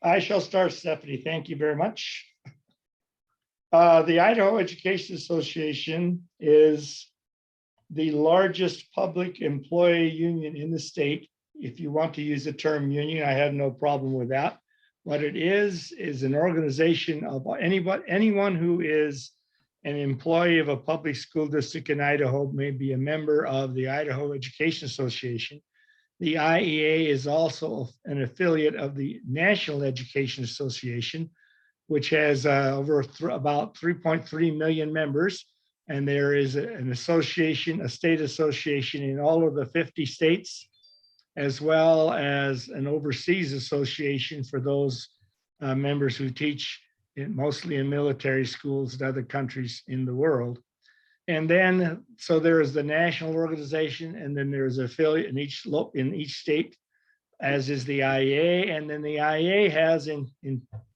I shall start, Stephanie. Thank you very much. The Idaho Education Association is the largest public employee union in the state. If you want to use the term union, I have no problem with that. What it is an organization of anyone who is an employee of a public school district in Idaho may be a member of the Idaho Education Association. The IEA is also an affiliate of the National Education Association, which has about 3.3 million members. And there is an association, a state association in all of the 50 states, as well as an overseas association for those members who teach mostly in military schools in other countries in the world. And then, so there is the national organization, and then there's an affiliate in each state, as is the IEA. And then the IEA has in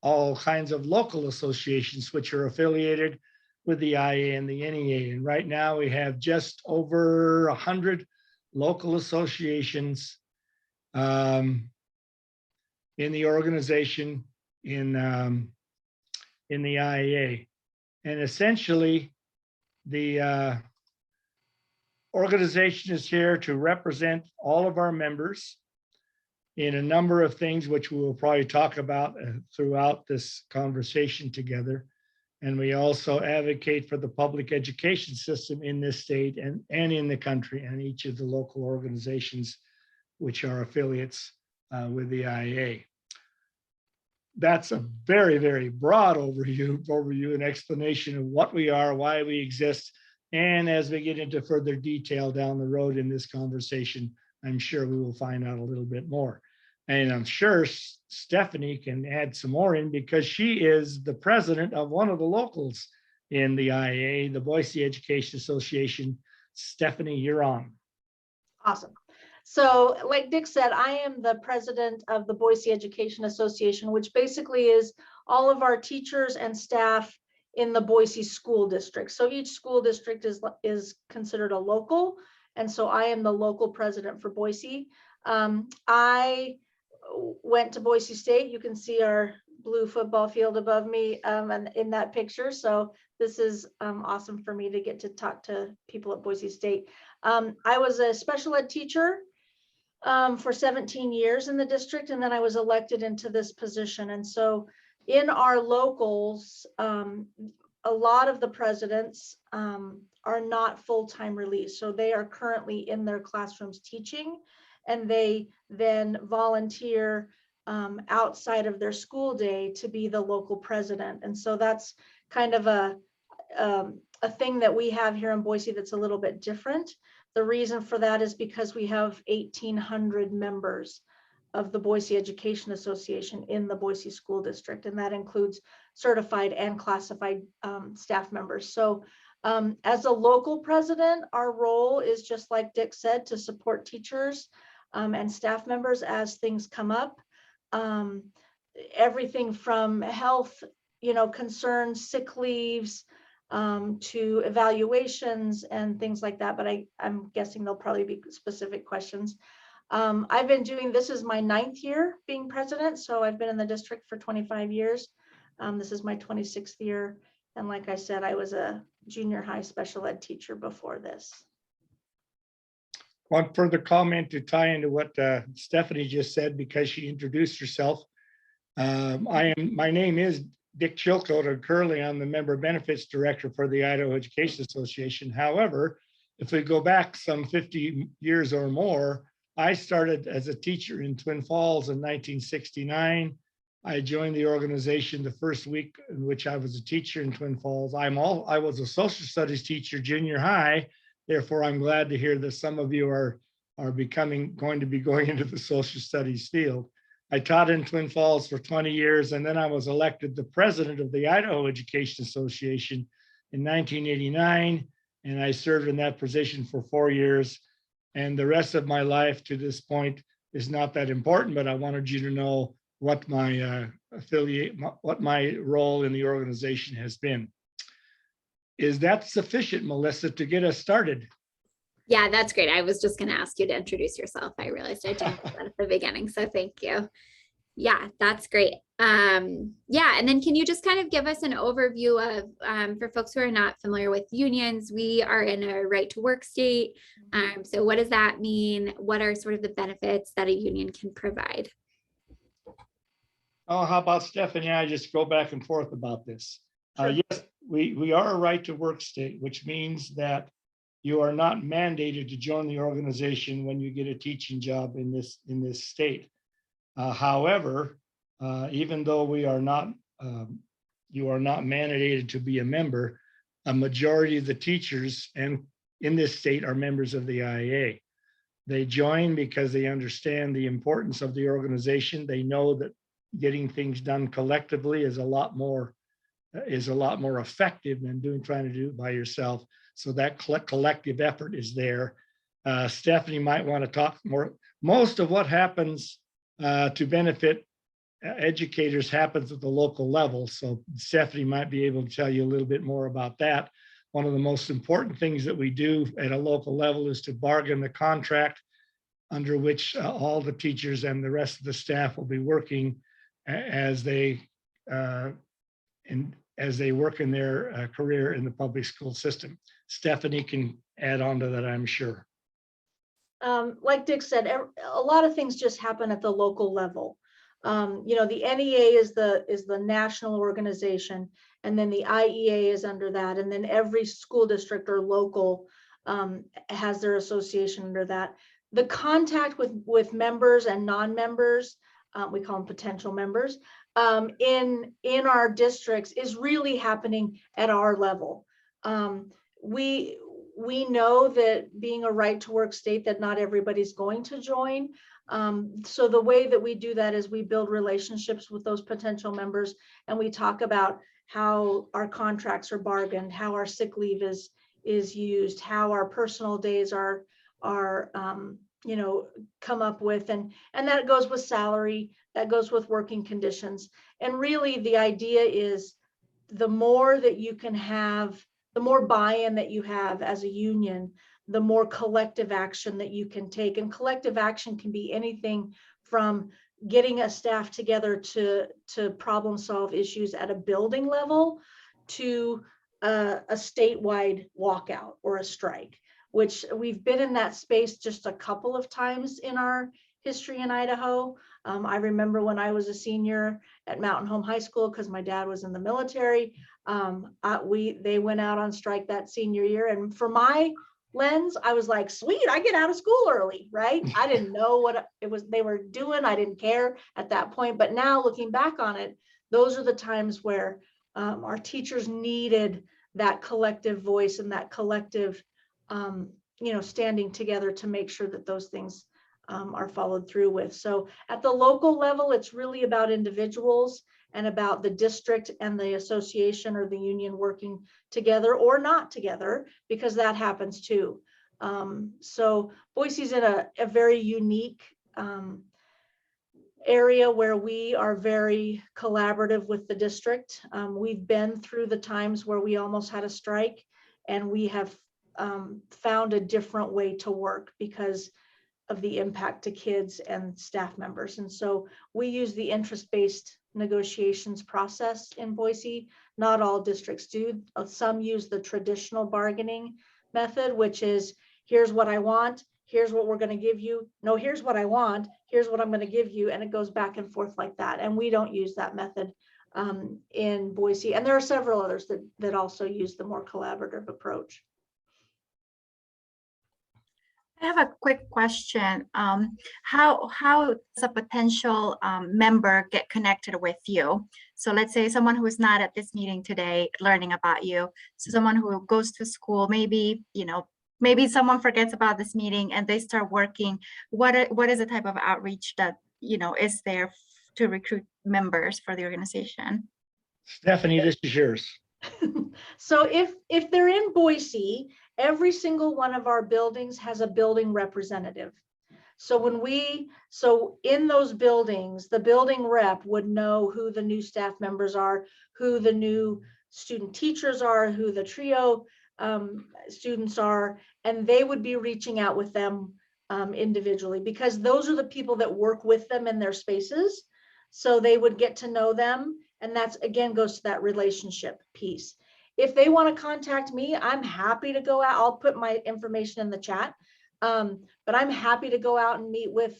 all kinds of local associations, which are affiliated with the IEA and the NEA. And right now we have just over 100 local associations in the organization in the IEA. And essentially, the organization is here to represent all of our members in a number of things, which we will probably talk about throughout this conversation together. And we also advocate for the public education system in this state and in the country, and each of the local organizations which are affiliates with the IEA. That's a very, very broad overview and explanation of what we are, why we exist. And as we get into further detail down the road in this conversation, I'm sure we will find out a little bit more. And I'm sure Stephanie can add some more in, because she is the president of one of the locals in the IEA, the Boise Education Association. Stephanie, you're on. Awesome. So like Dick said, I am the president of the Boise Education Association, which basically is all of our teachers and staff in the Boise school district. So each school district is considered a local. And so I am the local president for Boise. I went to Boise State. You can see our blue football field above me and in that picture. So this is awesome for me to get to talk to people at Boise State. I was a special ed teacher for 17 years in the district, and then I was elected into this position. And so in our locals, a lot of the presidents are not full-time released. So they are currently in their classrooms teaching, and they then volunteer outside of their school day to be the local president. And so that's kind of a thing that we have here in Boise that's a little bit different. The reason for that is because we have 1,800 members of the Boise Education Association in the Boise School District, and that includes certified and classified staff members. So as a local president, our role is just like Dick said, to support teachers and staff members as things come up. Everything from health, concerns, sick leaves, to evaluations and things like that, but I'm guessing there'll probably be specific questions. I've been doing, this is my 9th year being president, so I've been in the district for 25 years. This is my 26th year, and like I said, I was a junior high special ed teacher before this. One further comment to tie into what Stephanie just said, because she introduced herself. My name is Dick Chilcote, and currently I'm the member benefits director for the Idaho Education Association. However, if we go back some 50 years or more, I started as a teacher in Twin Falls in 1969. I joined the organization the first week in which I was a teacher in Twin Falls. I was a social studies teacher junior high. Therefore, I'm glad to hear that some of you are going to be going into the social studies field. I taught in Twin Falls for 20 years, and then I was elected the president of the Idaho Education Association in 1989, and I served in that position for 4 years. And the rest of my life to this point is not that important, but I wanted you to know what my what my role in the organization has been. Is that sufficient, Melissa, to get us started? Yeah, that's great. I was just going to ask you to introduce yourself. I realized I didn't do that at the beginning, so thank you. Yeah, that's great. Yeah, and then can you just kind of give us an overview of, for folks who are not familiar with unions, we are in a right to work state. So what does that mean? What are sort of the benefits that a union can provide? Oh, how about Stephanie and I just go back and forth about this? Sure. Yes, we are a right to work state, which means that you are not mandated to join the organization when you get a teaching job in this state. However, even though we are not, you are not mandated to be a member, a majority of the teachers and in this state are members of the IAA. They join because they understand the importance of the organization. They know that getting things done collectively is a lot more effective than trying to do it by yourself. So that collective effort is there. Stephanie might want to talk more. Most of what happens to benefit educators happens at the local level. So Stephanie might be able to tell you a little bit more about that. One of the most important things that we do at a local level is to bargain the contract under which all the teachers and the rest of the staff will be working as they work in their career in the public school system. Stephanie can add on to that, I'm sure. Like Dick said, a lot of things just happen at the local level. You know, the NEA is the national organization, and then the IEA is under that, and then every school district or local has their association under that. The contact with members and non-members, we call them potential members, in our districts is really happening at our level. We know that being a right to work state, that not everybody's going to join. So the way that we do that is we build relationships with those potential members, and we talk about how our contracts are bargained, how our sick leave is used, how our personal days are you know, come up with, and that goes with salary, that goes with working conditions. And really the idea is the more that you can have, the more buy-in that you have as a union, the more collective action that you can take. And collective action can be anything from getting a staff together to problem solve issues at a building level to a statewide walkout or a strike, which we've been in that space just a couple of times in our history in Idaho. I remember when I was a senior at Mountain Home High School, because my dad was in the military, they went out on strike that senior year. And for my lens, I was like, sweet, I get out of school early, right? I didn't know what it was they were doing. I didn't care at that point. But now looking back on it, those are the times where our teachers needed that collective voice and that collective you know, standing together to make sure that those things are followed through with. So at the local level, it's really about individuals and about the district and the association or the union working together or not together, because that happens too. So Boise's in a very unique area where we are very collaborative with the district. We've been through the times where we almost had a strike, and we have found a different way to work because of the impact to kids and staff members. And so we use the interest-based negotiations process in Boise. Not all districts do. Some use the traditional bargaining method, which is, here's what I want, here's what we're going to give you. No, here's what I want, here's what I'm going to give you. And it goes back and forth like that. And we don't use that method in Boise. And there are several others that also use the more collaborative approach. I have a quick question. How does a potential member get connected with you? So let's say someone who is not at this meeting today learning about you. So someone who goes to school, maybe, you know, maybe someone forgets about this meeting and they start working. What is the type of outreach that, you know, is there to recruit members for the organization? Stephanie, this is yours. So if they're in Boise, every single one of our buildings has a building representative. So in those buildings, the building rep would know who the new staff members are, who the new student teachers are, who the trio students are, and they would be reaching out with them individually, because those are the people that work with them in their spaces. So they would get to know them. And that's, again, goes to that relationship piece. If they want to contact me, I'm happy to go out. I'll put my information in the chat. But I'm happy to go out and meet with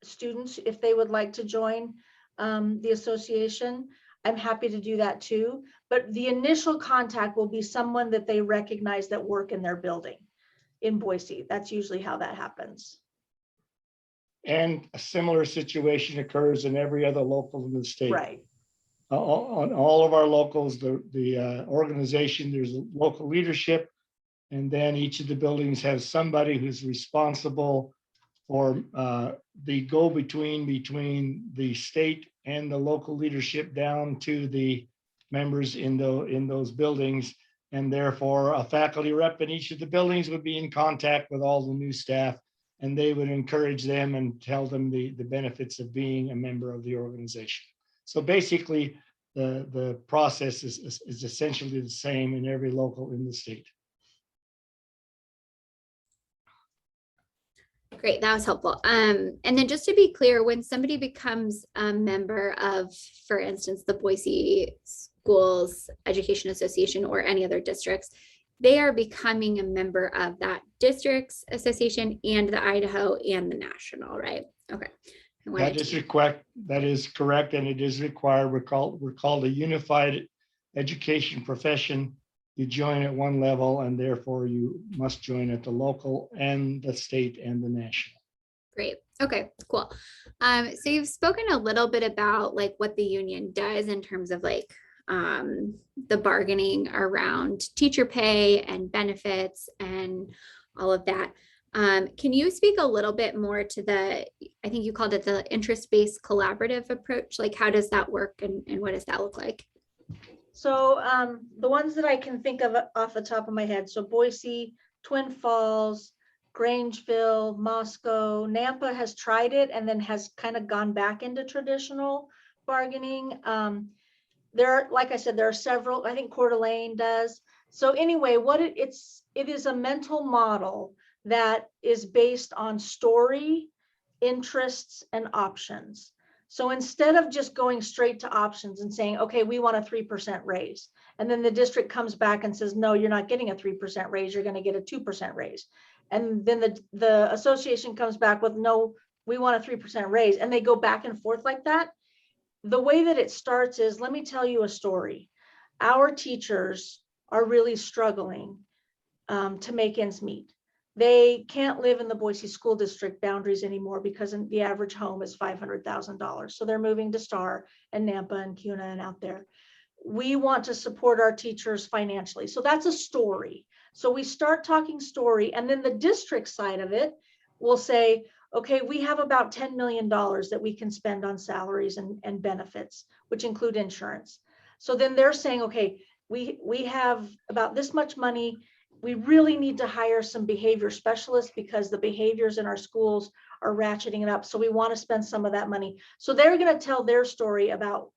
students if they would like to join the association. I'm happy to do that too. But the initial contact will be someone that they recognize that work in their building in Boise. That's usually how that happens. And a similar situation occurs in every other local in the state. Right. On all of our locals, the organization, there's a local leadership, and then each of the buildings has somebody who's responsible for the go-between between the state and the local leadership down to the members in those buildings. And therefore, a faculty rep in each of the buildings would be in contact with all the new staff, and they would encourage them and tell them the benefits of being a member of the organization. So basically, the process is essentially the same in every local in the state. Great, that was helpful. And then just to be clear, when somebody becomes a member of, for instance, the Boise Schools Education Association or any other districts, they are becoming a member of that district's association and the Idaho and the national, right? Okay. That is correct, and it is required. We're called a unified education profession. You join at one level, and therefore you must join at the local and the state and the national. Great. Okay, cool. So you've spoken a little bit about like what the union does in terms of like the bargaining around teacher pay and benefits and all of that. Can you speak a little bit more to I think you called it the interest-based collaborative approach? Like, how does that work and what does that look like? So the ones that I can think of off the top of my head, so Boise, Twin Falls, Grangeville, Moscow, Nampa has tried it and then has kind of gone back into traditional bargaining. Like I said, there are several, I think Coeur d'Alene does. So anyway, it is a mental model that is based on story, interests, and options. So instead of just going straight to options and saying, okay, we want a 3% raise, and then the district comes back and says, no, you're not getting a 3% raise, you're going to get a 2% raise. And then the association comes back with, no, we want a 3% raise, and they go back and forth like that. The way that it starts is, let me tell you a story. Our teachers are really struggling to make ends meet. They can't live in the Boise School District boundaries anymore because the average home is $500,000. So they're moving to Star and Nampa and Kuna and out there. We want to support our teachers financially. So that's a story. So we start talking story, and then the district side of it will say, okay, we have about $10 million that we can spend on salaries and benefits, which include insurance. So then they're saying, okay, we have about this much money. We really need to hire some behavior specialists because the behaviors in our schools are ratcheting it up. So we want to spend some of that money. So they're going to tell their story about,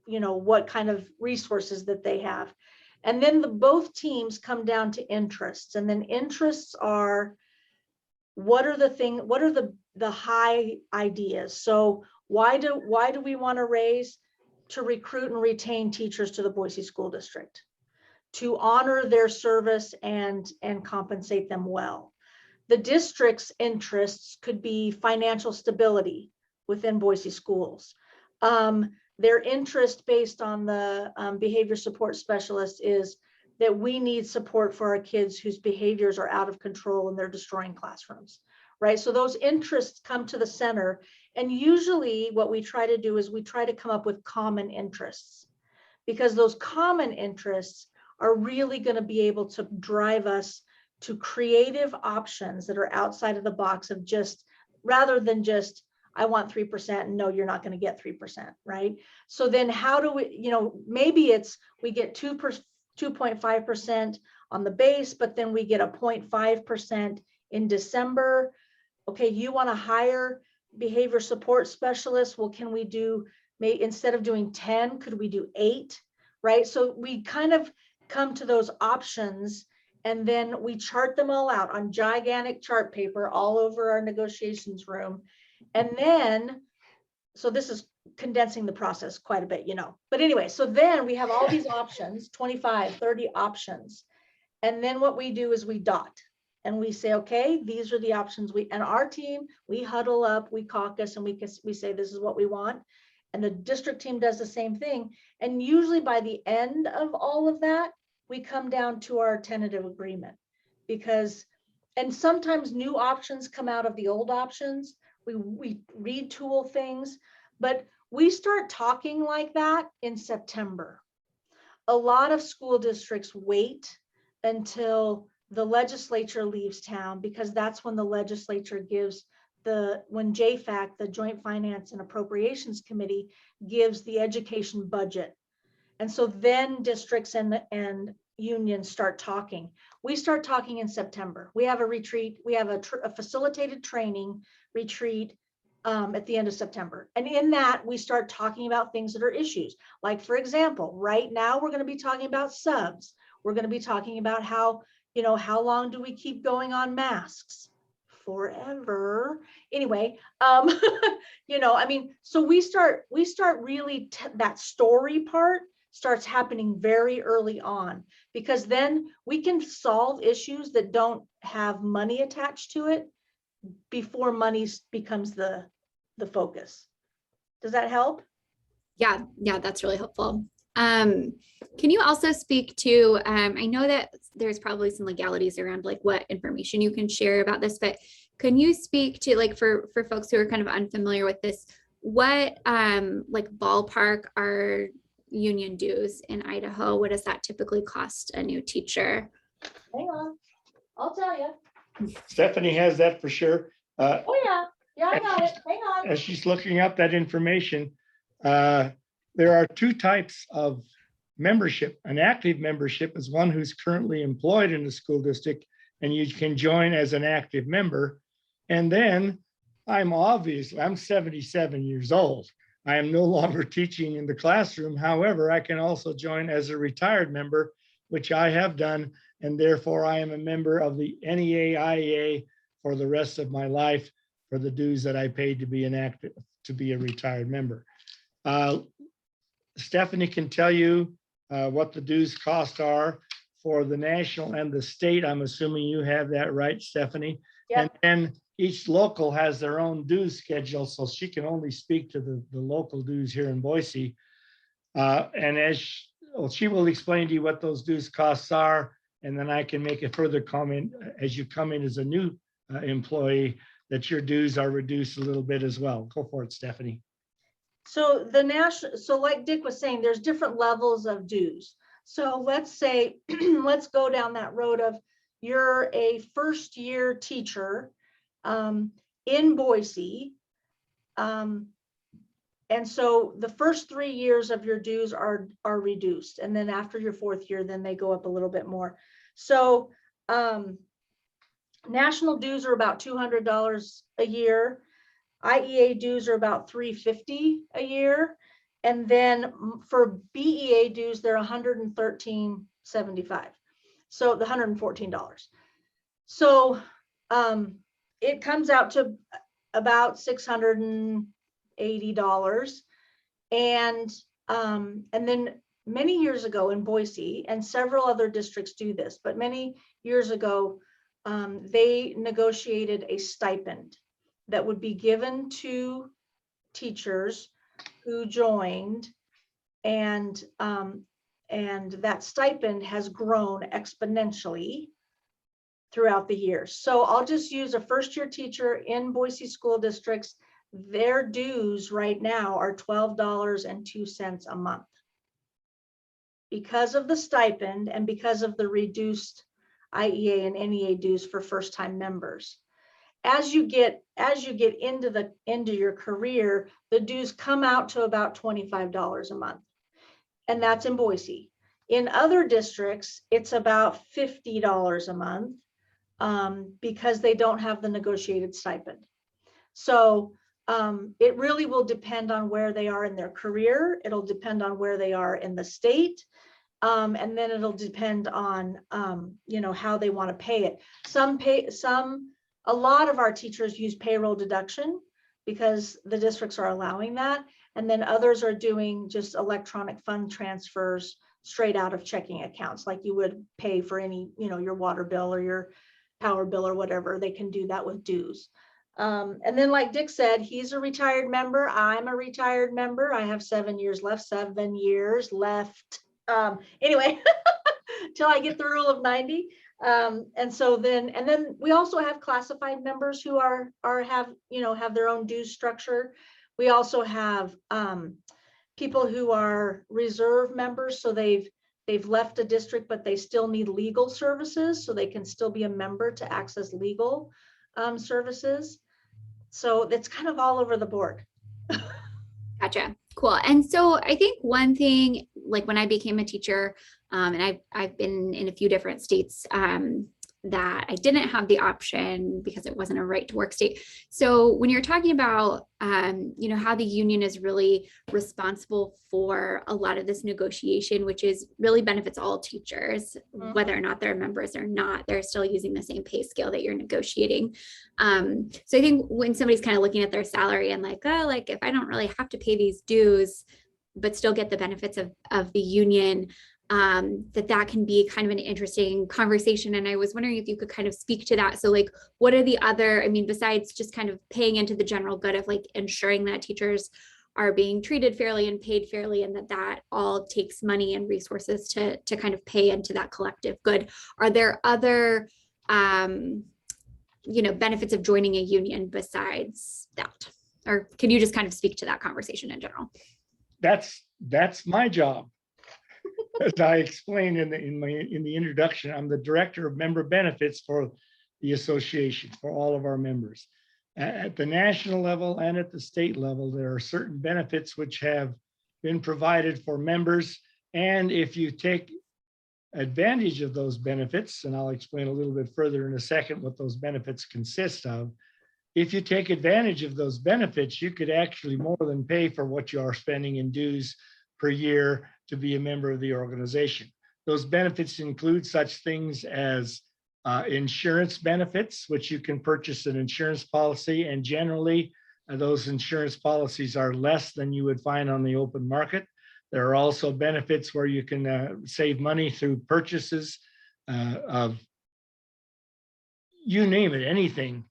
what kind of resources that they have. And then both teams come down to interests. And then interests are, what are the high ideas? So why do we want to raise? To recruit and retain teachers to the Boise School District, to honor their service and compensate them well. The district's interests could be financial stability within Boise schools. Their interest based on the behavior support specialist is that we need support for our kids whose behaviors are out of control and they're destroying classrooms, right? So those interests come to the center. And usually what we try to do is we try to come up with common interests, because those common interests are really going to be able to drive us to creative options that are outside of the box of just, rather than just, I want 3%, and no, you're not going to get 3%, right? So then how do we, maybe it's, we get 2.5% on the base, but then we get a 0.5% in December. Okay, you want to hire behavior support specialists. Well, can we do, instead of doing 10, could we do 8, right? So we kind of come to those options, and then we chart them all out on gigantic chart paper all over our negotiations room. And then, so this is condensing the process quite a bit, you know. But anyway, so then we have all these options, 25, 30 options. And then what we do is we dot and we say, okay, these are the options and our team, we huddle up, we caucus, and we say, this is what we want. And the district team does the same thing. And usually by the end of all of that, we come down to our tentative agreement and sometimes new options come out of the old options. We retool things, but we start talking like that in September. A lot of school districts wait until the legislature leaves town, because that's when the legislature gives when JFAC, the Joint Finance and Appropriations Committee, gives the education budget. And so then districts and unions start talking. We start talking in September. We have a retreat. We have a facilitated training retreat at the end of September. And in that, we start talking about things that are issues. Like, for example, right now, we're going to be talking about subs. We're going to be talking about how long do we keep going on masks? Forever. Anyway, so we start really that story part starts happening very early on, because then we can solve issues that don't have money attached to it before money becomes the focus. Does that help? Yeah, that's really helpful. Can you also speak to, I know that there's probably some legalities around like what information you can share about this, but can you speak to, like, for folks who are kind of unfamiliar with this, what like ballpark are union dues in Idaho? What does that typically cost a new teacher? Hang on, I'll tell you. Stephanie has that for sure. Oh yeah, I got it. Hang on. As she's looking up that information, there are two types of membership. An active membership is one who's currently employed in the school district, and you can join as an active member. And then I'm 77 years old. I am no longer teaching in the classroom. However, I can also join as a retired member, which I have done, and therefore I am a member of the NEA-IEA for the rest of my life for the dues that I paid to be a retired member. Stephanie can tell you what the dues cost are for the national and the state. I'm assuming you have that right, Stephanie? Yep. And then each local has their own dues schedule, so she can only speak to the local dues here in Boise. And as she will explain to you what those dues costs are, and then I can make a further comment as you come in as a new employee, that your dues are reduced a little bit as well. Go for it, Stephanie. So like Dick was saying, there's different levels of dues. So let's say, let's go down that road of you're a first year teacher in Boise. And so the first 3 years of your dues are reduced. And then after your fourth year, then they go up a little bit more. So national dues are about $200 a year. IEA dues are about $350 a year. And then for BEA dues, they're $113.75. So the $114. So it comes out to about $680. And then many years ago in Boise, and several other districts do this, but many years ago, they negotiated a stipend that would be given to teachers who joined, and that stipend has grown exponentially throughout the years. So I'll just use a first-year teacher in Boise school districts. Their dues right now are $12.02 a month. Because of the stipend and because of the reduced IEA and NEA dues for first-time members. As you get into your career, the dues come out to about $25 a month. And that's in Boise. In other districts, it's about $50 a month because they don't have the negotiated stipend. So it really will depend on where they are in their career. It'll depend on where they are in the state. And then it'll depend on, how they want to pay it. A lot of our teachers use payroll deduction because the districts are allowing that. And then others are doing just electronic fund transfers straight out of checking accounts, like you would pay for any, your water bill or your power bill or whatever. They can do that with dues. And then like Dick said, he's a retired member. I'm a retired member. I have 7 years left, 7 years left. Anyway, till I get the rule of 90. And then we also have classified members who have their own dues structure. We also have people who are reserve members. So they've left a district, but they still need legal services. So they can still be a member to access legal services. So it's kind of all over the board. Gotcha. Cool. And so I think one thing, like when I became a teacher, and I've been in a few different states that I didn't have the option because it wasn't a right to work state. So when you're talking about, how the union is really responsible for a lot of this negotiation, which is really benefits all teachers, whether or not they're members or not, they're still using the same pay scale that you're negotiating. So I think when somebody's kind of looking at their salary and like, oh, like if I don't really have to pay these dues, but still get the benefits of the union, that can be kind of an interesting conversation. And I was wondering if you could kind of speak to that. So like, what are the other, besides just kind of paying into the general good of like ensuring that teachers are being treated fairly and paid fairly, and that all takes money and resources to kind of pay into that collective good. Are there other, benefits of joining a union besides that? Or can you just kind of speak to that conversation in general? That's my job. As I explained in the introduction, I'm the director of member benefits for the association, for all of our members. At the national level and at the state level, there are certain benefits which have been provided for members. And if you take advantage of those benefits, and I'll explain a little bit further in a second what those benefits consist of, if you take advantage of those benefits, you could actually more than pay for what you are spending in dues per year to be a member of the organization. Those benefits include such things as insurance benefits, which you can purchase an insurance policy, and generally those insurance policies are less than you would find on the open market. There are also benefits where you can save money through purchases of, you name it, anything.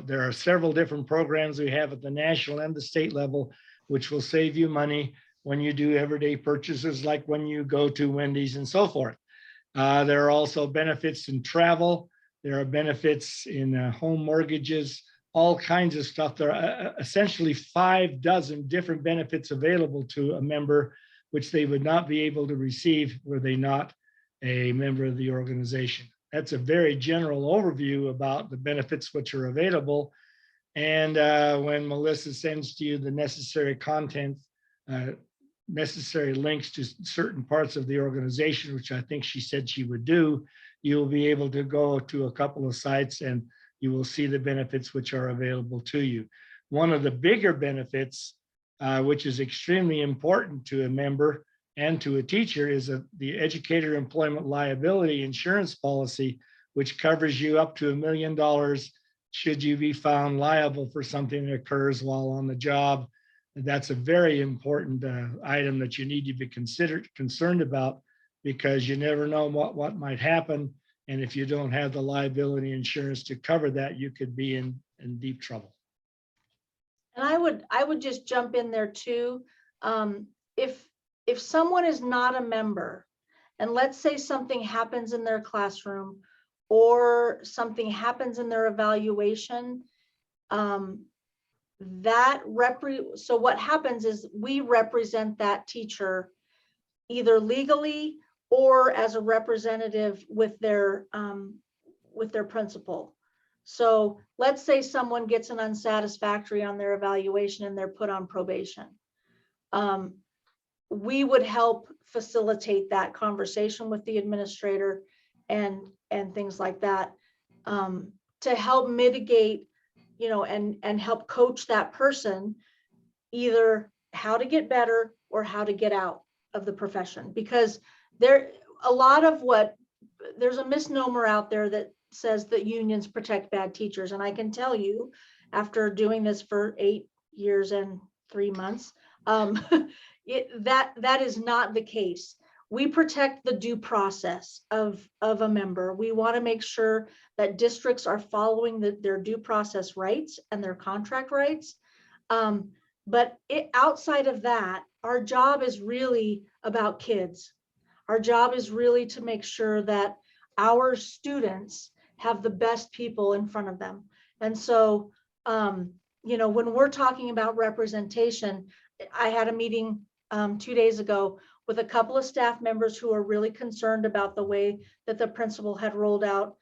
There are several different programs we have at the national and the state level, which will save you money when you do everyday purchases, like when you go to Wendy's and so forth. There are also benefits in travel. There are benefits in home mortgages, all kinds of stuff. There are essentially 6 different benefits available to a member, which they would not be able to receive were they not a member of the organization. That's a very general overview about the benefits which are available. And when Melissa sends to you the necessary content, necessary links to certain parts of the organization, which I think she said she would do, you'll be able to go to a couple of sites and you will see the benefits which are available to you. One of the bigger benefits, which is extremely important to a member and to a teacher, is the educator employment liability insurance policy, which covers you up to $1 million should you be found liable for something that occurs while on the job. That's a very important item that you need to be concerned about, because you never know what might happen. And if you don't have the liability insurance to cover that, you could be in deep trouble. And I would just jump in there too. If someone is not a member, and let's say something happens in their classroom or something happens in their evaluation, so what happens is we represent that teacher either legally or as a representative with their principal. So let's say someone gets an unsatisfactory on their evaluation and they're put on probation. We would help facilitate that conversation with the administrator and things like that, to help mitigate, and help coach that person either how to get better or how to get out of the profession. Because there's a misnomer out there that says that unions protect bad teachers. And I can tell you, after doing this for 8 years and 3 months, That is not the case. We protect the due process of a member. We want to make sure that districts are following their due process rights and their contract rights. But outside of that, our job is really about kids. Our job is really to make sure that our students have the best people in front of them. And so, when we're talking about representation, I had a meeting 2 days ago with a couple of staff members who are really concerned about the way that the principal had rolled out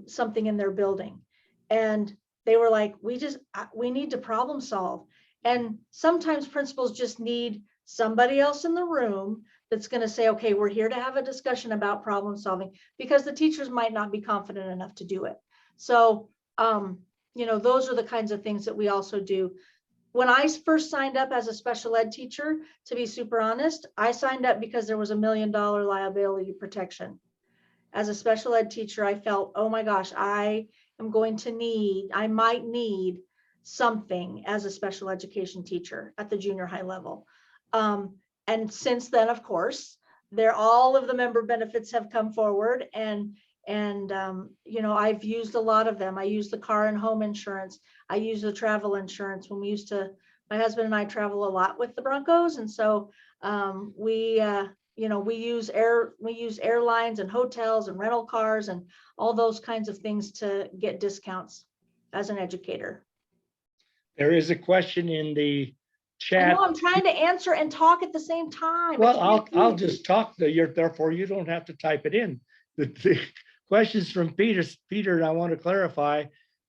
something in their building. And they were like, we need to problem solve. And sometimes principals just need somebody else in the room that's going to say, okay, we're here to have a discussion about problem solving, because the teachers might not be confident enough to do it. So, those are the kinds of things that we also do. When I first signed up as a special ed teacher, to be super honest, I signed up because there was $1 million liability protection. As a special ed teacher, I felt, oh my gosh, I might need something as a special education teacher at the junior high level. And since then, of course, all of the member benefits have come forward, and I've used a lot of them. I use the car and home insurance. I use the travel insurance. My husband and I travel a lot with the Broncos. And so we use airlines and hotels and rental cars and all those kinds of things to get discounts as an educator. There is a question in the I chat. know I'm trying to answer and talk at the same time. Well, I'll just talk, therefore you don't have to type it in. The questions from Peter, and I want to clarify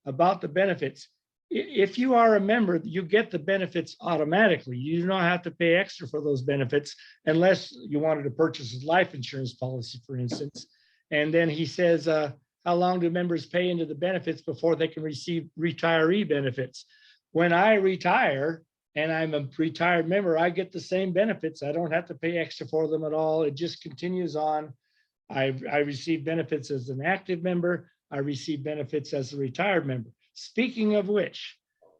about the benefits. If you are a member, you get the benefits automatically. You do not have to pay extra for those benefits unless you wanted to purchase a life insurance policy, for instance. And then he says, how long do members pay into the benefits before they can receive retiree benefits? When I retire and I'm a retired member, I get the same benefits. I don't have to pay extra for them at all. It just continues on. I receive benefits as an active member. I receive benefits as a retired member. Speaking of which,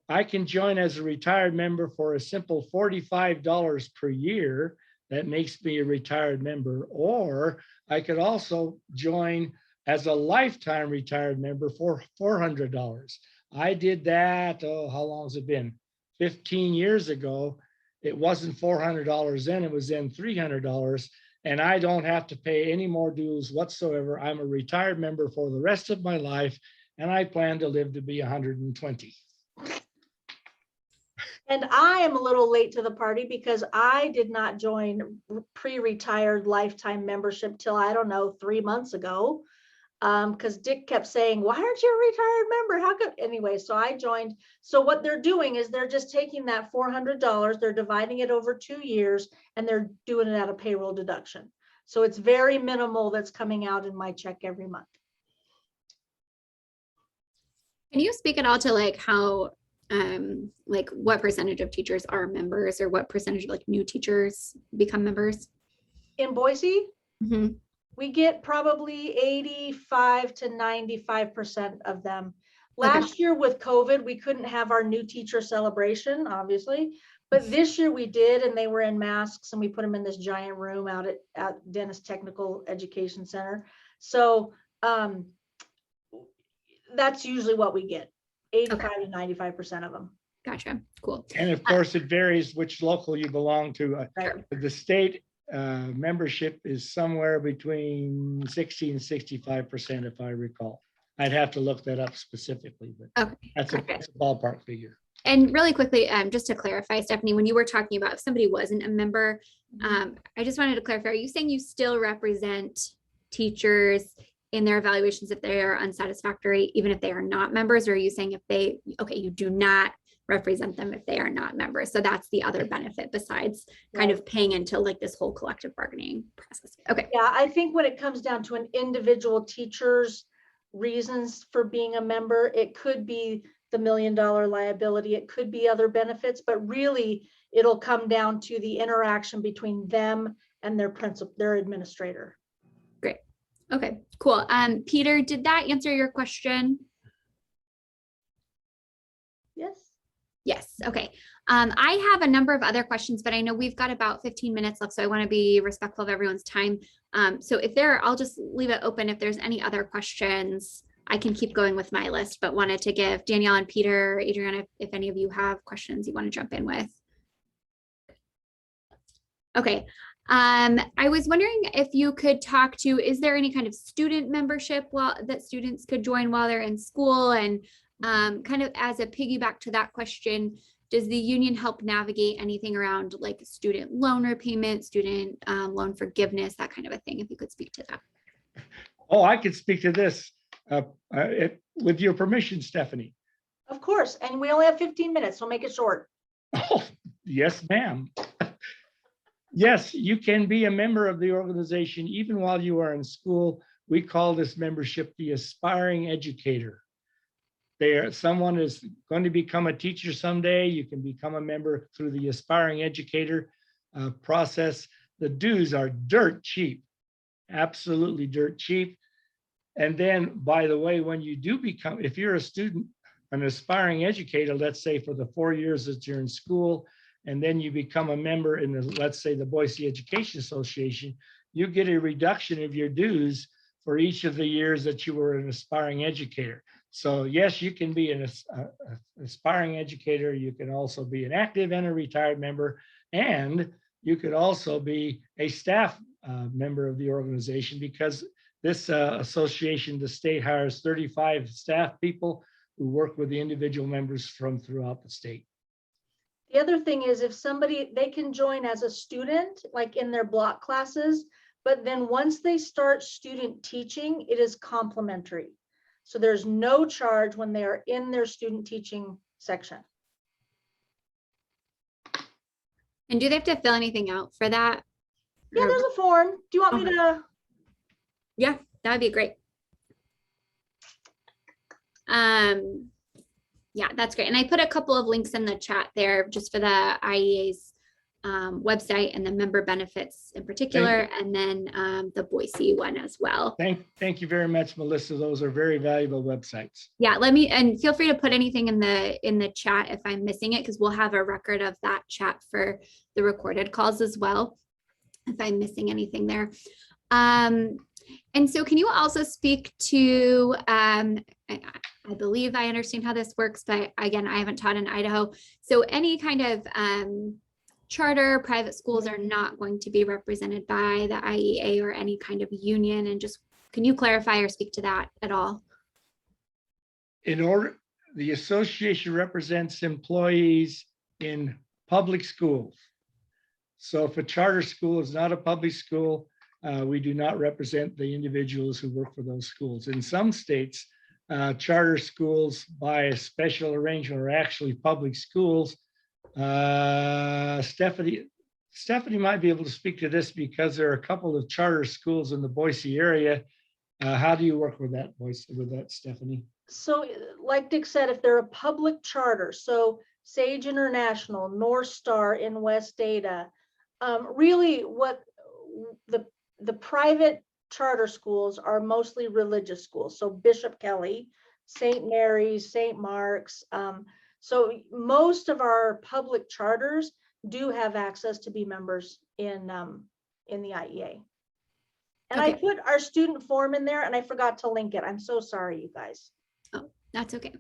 I can join as a retired member for a simple $45 per year. That makes me a retired member. Or I could also join as a lifetime retired member for $400. I did that, how long has it been? 15 years ago. It wasn't $400 then, it was then $300. And I don't have to pay any more dues whatsoever. I'm a retired member for the rest of my life, and I plan to live to be 120. And I am a little late to the party because I did not join pre-retired lifetime membership till, I don't know, 3 months ago. Because Dick kept saying, why aren't you a retired member? How come? Anyway, so I joined. So what they're doing is they're just taking that $400, they're dividing it over 2 years, and they're doing it at a payroll deduction. So it's very minimal that's coming out in my check every month. Can you speak at all to like how, like what percentage of teachers are members, or what percentage of like new teachers become members? In Boise, Mm-hmm. we get probably 85 to 95% of them. Last year with COVID, we couldn't have our new teacher celebration, obviously, but this year we did, and they were in masks, and we put them in this giant room out at Dennis Technical Education Center. So that's usually what we get, 85 to 95% of them. Gotcha. Cool. And of course, it varies which local you belong to. Right. The state membership is somewhere between 60 and 65%, if I recall. I'd have to look that up specifically, but Okay. that's a ballpark figure. And really quickly, just to clarify, Stephanie, when you were talking about if somebody wasn't a member, I just wanted to clarify, are you saying you still represent teachers in their evaluations if they are unsatisfactory, even if they are not members? Or are you saying you do not represent them if they are not members? So that's the other benefit besides kind of paying into like this whole collective bargaining process. Okay. Yeah, I think when it comes down to an individual teacher's reasons for being a member, it could be the $1 million liability, it could be other benefits, but really it'll come down to the interaction between them and their principal, their administrator. Great. Okay, cool. Peter, did that answer your question? Yes. Yes, okay. I have a number of other questions, but I know we've got about 15 minutes left, so I want to be respectful of everyone's time. So if I'll just leave it open. If there's any other questions, I can keep going with my list, but wanted to give Danielle and Peter, Adriana, if any of you have questions you want to jump in with. Okay. I was wondering if you could talk to, is there any kind of student membership that students could join while they're in school? And kind of as a piggyback to that question, does the union help navigate anything around like student loan repayment, student loan forgiveness, that kind of a thing? If you could speak to that. Oh, I could speak to this with your permission, Stephanie. Of course, and we only have 15 minutes, so make it short. Oh, yes, ma'am. Yes, you can be a member of the organization even while you are in school. We call this membership the aspiring educator. Someone is going to become a teacher someday. You can become a member through the aspiring educator process. The dues are dirt cheap, absolutely dirt cheap. And then, by the way, when you do become, if you're a student, an aspiring educator, let's say for the 4 years that you're in school, and then you become a member in the, let's say, the Boise Education Association, you get a reduction of your dues for each of the years that you were an aspiring educator. So yes, you can be an aspiring educator. You can also be an active and a retired member, and you could also be a staff member of the organization, because this association, the state, hires 35 staff people who work with the individual members from throughout the state. The other thing is, if somebody, they can join as a student, like in their block classes, but then once they start student teaching, it is complimentary. So there's no charge when they are in their student teaching section. And do they have to fill anything out for that? Yeah, there's a form. Do you want me Okay. to? Yeah, that would be great. Yeah, that's great. And I put a couple of links in the chat there just for the IEA's website and the member benefits in particular, and then the Boise one as well. Thank you very much, Melissa. Those are very valuable websites. Yeah, and feel free to put anything in the chat if I'm missing it, because we'll have a record of that chat for the recorded calls as well, if I'm missing anything there. And so can you also speak to, I believe I understand how this works, but again, I haven't taught in Idaho. So any kind of charter private schools are not going to be represented by the IEA or any kind of union. And just, can you clarify or speak to that at all? The association represents employees in public schools. So if a charter school is not a public school, we do not represent the individuals who work for those schools. In some states, charter schools by a special arrangement are actually public schools. Stephanie might be able to speak to this, because there are a couple of charter schools in the Boise area. How do you work with that, Stephanie? So like Dick said, if they're a public charter, so Sage International, North Star in West Ada, really what the private charter schools are mostly religious schools. So Bishop Kelly, St. Mary's, St. Mark's. So most of our public charters do have access to be members in the IEA. And Okay. I put our student form in there and I forgot to link it. I'm so sorry, you guys. Oh, that's okay.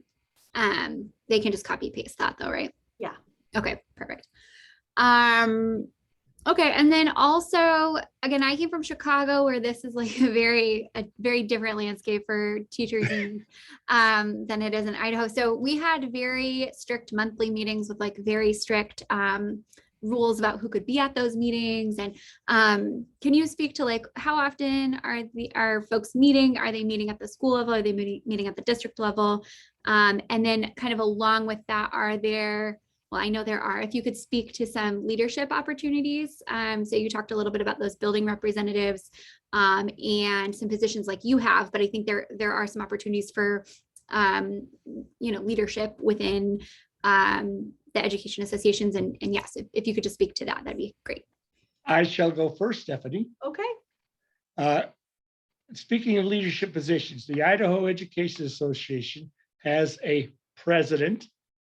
They can just copy paste that though, right? Yeah. Okay, perfect. Okay, and then also, again, I came from Chicago, where this is like a very different landscape for teachers than it is in Idaho. So we had very strict monthly meetings with like very strict rules about who could be at those meetings. And can you speak to like how often are folks meeting? Are they meeting at the school level? Are they meeting at the district level? And then kind of along with that, are there, well, I know there are, if you could speak to some leadership opportunities. So you talked a little bit about those building representatives and some positions like you have, but I think there are some opportunities for, leadership within the education associations. And yes, if you could just speak to that, that'd be great. I shall go first, Stephanie. Okay. Speaking of leadership positions, the Idaho Education Association has a president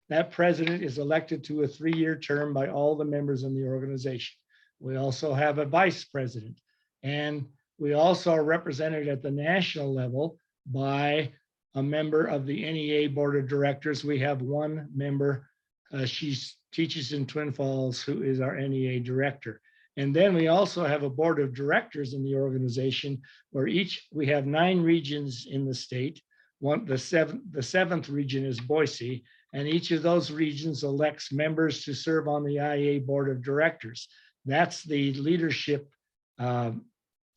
that president is elected to a 3-year term by all the members in the organization. We also have a vice president, and we also are represented at the national level by a member of the NEA Board of Directors. We have one member, she teaches in Twin Falls, who is our NEA director. And then we also have a board of directors in the organization where we have 9 regions in the state. The seventh region is Boise, and each of those regions elects members to serve on the IA Board of Directors. That's the leadership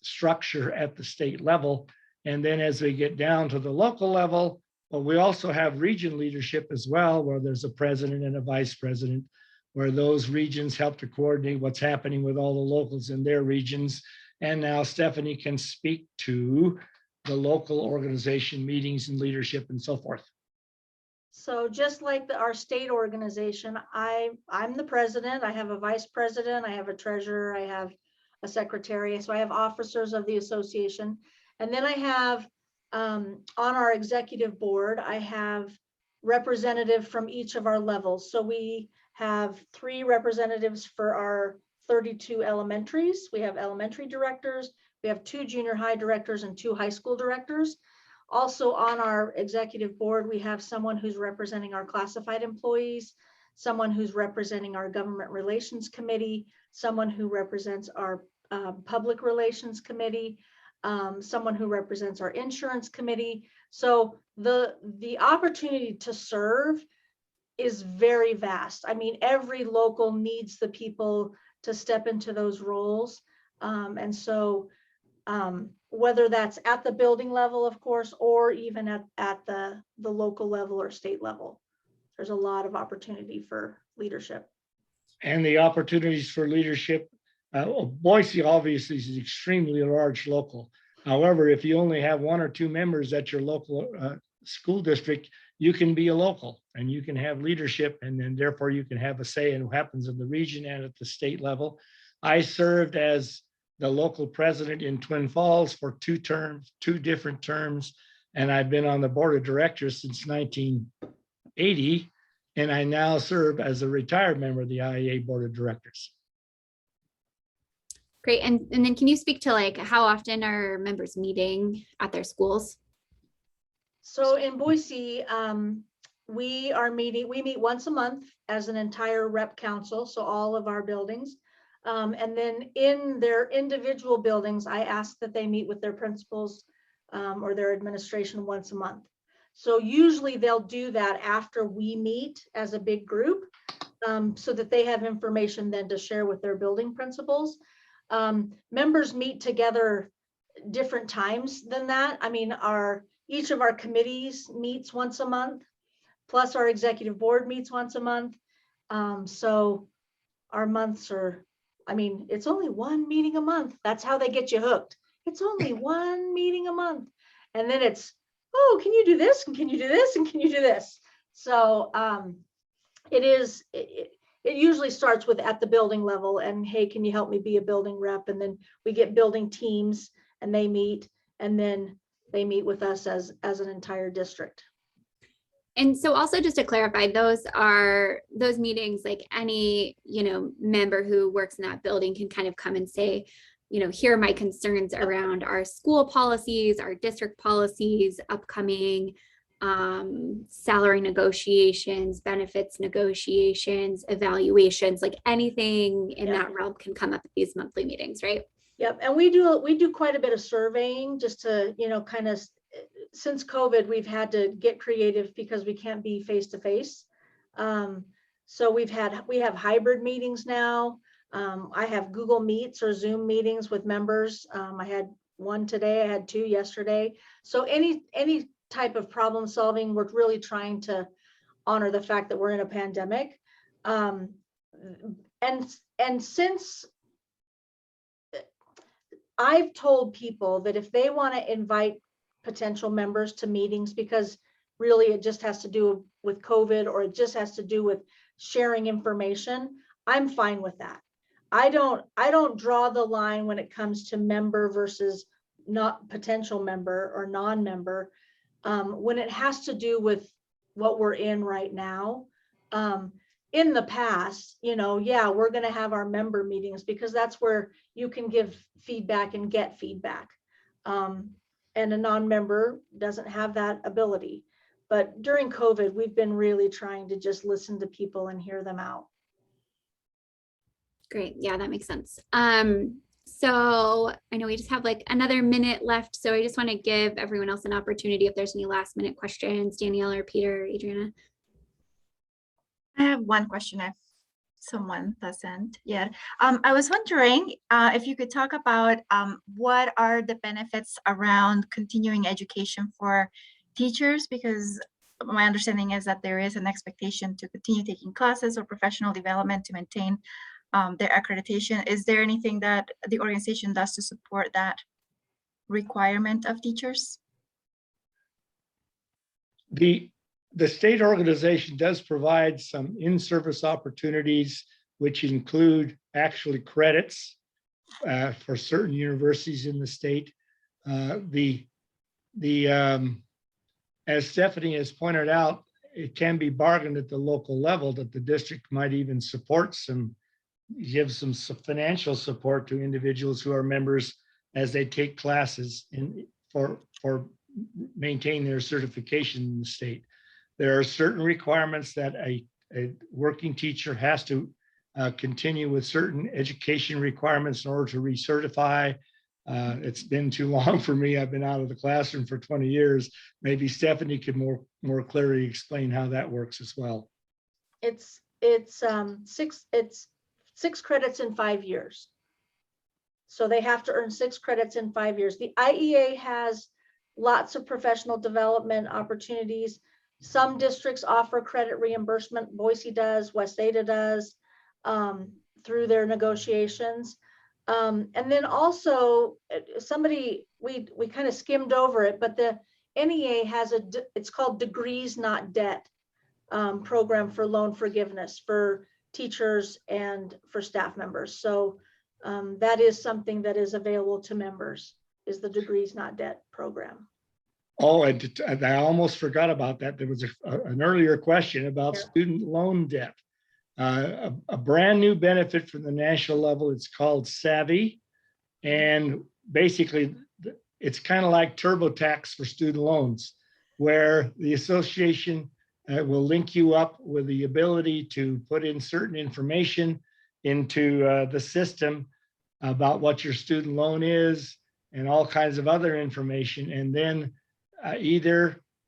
structure at the state level. And then as we get down to the local level, well, we also have region leadership as well, where there's a president and a vice president, where those regions help to coordinate what's happening with all the locals in their regions. And now Stephanie can speak to the local organization meetings and leadership and so forth. So just like our state organization, I'm the president, I have a vice president, I have a treasurer, I have a secretary. So I have officers of the association. And then I have, on our executive board, I have representative from each of our levels. So we have 3 representatives for our 32 elementaries. We have elementary directors, we have 2 junior high directors and 2 high school directors. Also on our executive board, we have someone who's representing our classified employees, someone who's representing our government relations committee, someone who represents our public relations committee, someone who represents our insurance committee. So the opportunity to serve is very vast. I mean, every local needs the people to step into those roles. And so whether that's at the building level, of course, or even at the local level or state level, there's a lot of opportunity for leadership. And the opportunities for leadership, Boise obviously is extremely large local. However, if you only have 1 or 2 members at your local school district, you can be a local and you can have leadership, and then therefore you can have a say in what happens in the region and at the state level. I served as the local president in Twin Falls for 2 different terms, and I've been on the board of directors since 1980, and I now serve as a retired member of the IEA Board of Directors. Great. And then can you speak to like how often are members meeting at their schools? So in Boise, we meet once a month as an entire rep council, so all of our buildings. And then in their individual buildings, I ask that they meet with their principals or their administration once a month. So usually they'll do that after we meet as a big group, so that they have information then to share with their building principals. Members meet together different times than that. I mean, each of our committees meets once a month, plus our executive board meets once a month. So our months are, I mean, it's only 1 meeting a month. That's how they get you hooked. It's only 1 meeting a month. And then it's, oh, can you do this? And can you do this? And can you do this? So it usually starts with at the building level and, hey, can you help me be a building rep? And then we get building teams and they meet, and then they meet with us as an entire district. And so also just to clarify, those meetings, like any, member who works in that building can kind of come and say, here are my concerns around our school policies, our district policies, upcoming salary negotiations, benefits negotiations, evaluations, like anything in that realm can come up at these monthly meetings, right? Yep. And we do quite a bit of surveying just to, kind of, since COVID, we've had to get creative because we can't be face to face. So we have hybrid meetings now. I have Google Meets or Zoom meetings with members. I had 1 today, I had 2 yesterday. So any type of problem solving, we're really trying to honor the fact that we're in a pandemic. And since I've told people that if they want to invite potential members to meetings, because really it just has to do with COVID or it just has to do with sharing information, I'm fine with that. I don't draw the line when it comes to member versus not potential member or non-member. When it has to do with what we're in right now, In the past, yeah, we're going to have our member meetings because that's where you can give feedback and get feedback. And a non-member doesn't have that ability. But during COVID, we've been really trying to just listen to people and hear them out. Great. Yeah, that makes sense. So I know we just have like another minute left. So I just want to give everyone else an opportunity if there's any last minute questions, Danielle or Peter, Adriana. I have one question if someone doesn't yet. I was wondering if you could talk about what are the benefits around continuing education for teachers, because my understanding is that there is an expectation to continue taking classes or professional development to maintain their accreditation. Is there anything that the organization does to support that requirement of teachers? The state organization does provide some in-service opportunities, which include actually credits for certain universities in the state. As Stephanie has pointed out, it can be bargained at the local level that the district might even give some financial support to individuals who are members as they take classes for maintain their certification in the state. There are certain requirements that a working teacher has to continue with certain education requirements in order to recertify. It's been too long for me. I've been out of the classroom for 20 years. Maybe Stephanie could more clearly explain how that works as well. It's 6 credits in 5 years. So they have to earn 6 credits in 5 years. The IEA has lots of professional development opportunities. Some districts offer credit reimbursement. Boise does, West Ada does, through their negotiations. And then also we kind of skimmed over it, but the NEA has it's called Degrees Not Debt program for loan forgiveness for teachers and for staff members. So that is something that is available to members, is the Degrees Not Debt program. Oh, and I almost forgot about that. There was an earlier question about student loan debt. A brand new benefit from the national level, it's called Savvy. And basically, it's kind of like TurboTax for student loans, where the association will link you up with the ability to put in certain information into the system about what your student loan is and all kinds of other information. And then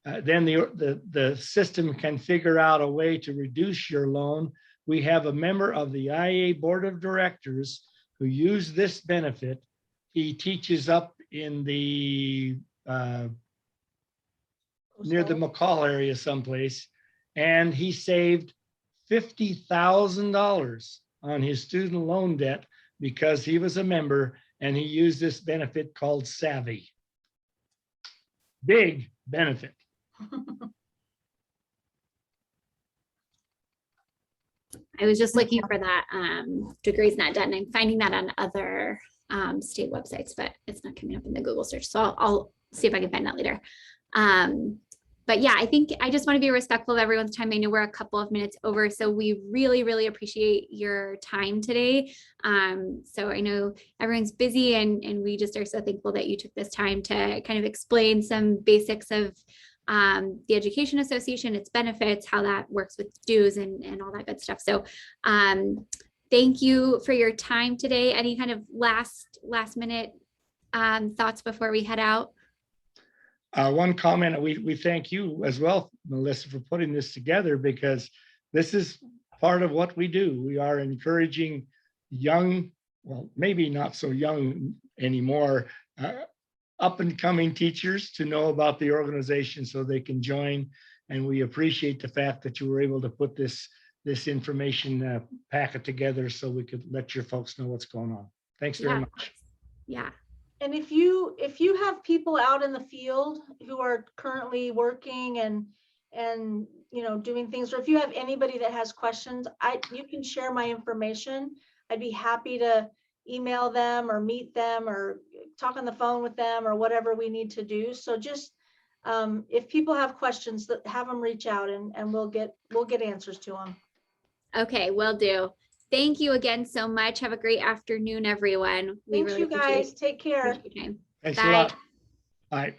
the system can figure out a way to reduce your loan. We have a member of the IA board of directors who use this benefit. He teaches up in the near the McCall area someplace, and he saved $50,000 on his student loan debt because he was a member and he used this benefit called Savvy. Big benefit. I was just looking for that Degrees Not Debt, and I'm finding that on other state websites, but it's not coming up in the Google search. So I'll see if I can find that later. But yeah, I think I just want to be respectful of everyone's time. I know we're a couple of minutes over, so we really, really appreciate your time today. So I know everyone's busy, and we just are so thankful that you took this time to kind of explain some basics of the Education Association, its benefits, how that works with dues and all that good stuff. So thank you for your time today. Any kind of last minute thoughts before we head out? One comment, we thank you as well, Melissa, for putting this together, because this is part of what we do. We are encouraging young, well, maybe not so young anymore, up and coming teachers to know about the organization so they can join. And we appreciate the fact that you were able to put this information packet together so we could let your folks know what's going on. Thanks very much. Yeah. And if you have people out in the field who are currently working and doing things, or if you have anybody that has questions, you can share my information. I'd be happy to email them or meet them or talk on the phone with them or whatever we need to do. So just if people have questions, that have them reach out and we'll get answers to them. Okay, will do. Thank you again so much. Have a great afternoon, everyone. We Thanks, really you guys. Take care. appreciate your time. Thanks a Bye. lot. Bye.